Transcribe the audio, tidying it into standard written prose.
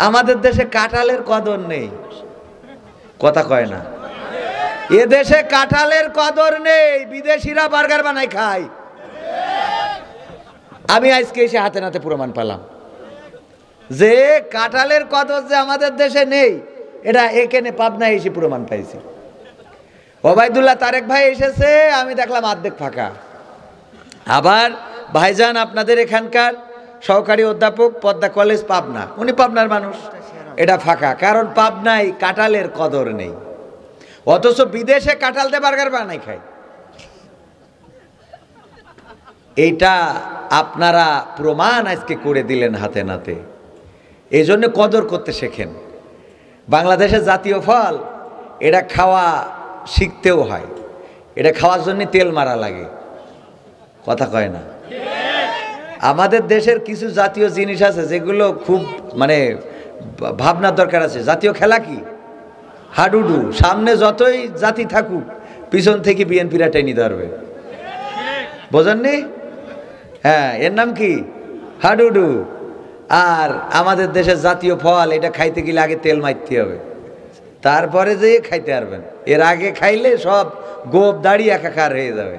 আমাদের দেশে কাঁঠালের কদর নেই, কথা কয় না। এ দেশে কাঁঠালের কদর নেই, বিদেশিরা বার্গার বানাই খায়। আমি আজকে এসে হাতে নাতে প্রমাণ পেলাম যে কাঁঠালের কদর যে আমাদের দেশে নেই, এটা এখানে পাবনায় এসে প্রমাণ পাইছি। ওবায়দুল্লাহ তারেক ভাই এসেছে, আমি দেখলাম অর্ধেক ফাঁকা। আবার ভাইজান আপনাদের এখানকার সহকারী অধ্যাপক, পদ্মা কলেজ পাবনা, উনি পাবনার মানুষ, এটা ফাঁকা, কারণ পাবনায় কাঁঠালের কদর নেই। অথচ বিদেশে কাঁঠাল দিয়ে বার্গার বানাই খায়। এইটা আপনারা প্রমাণ আজকে করে দিলেন হাতে নাতে। এই জন্য কদর করতে শেখেন। বাংলাদেশের জাতীয় ফল, এটা খাওয়া শিখতেও হয়। এটা খাওয়ার জন্য তেল মারা লাগে, কথা কয় না। আমাদের দেশের কিছু জাতীয় জিনিস আছে যেগুলো খুব মানে ভাবনার দরকার আছে। জাতীয় খেলা কি? হাডুডু। সামনে যতই জাতি থাকুক, পিছন থেকে বিএনপিরা টেনে ধরবে, বোঝেননি? হ্যাঁ, এর নাম কি? হাডুডু। আর আমাদের দেশের জাতীয় ফল, এটা খাইতে গেলে আগে তেল মারতে হবে, তারপরে যে খাইতে পারবেন। এর আগে খাইলে সব গোপ দাড়ি একাকার হয়ে যাবে।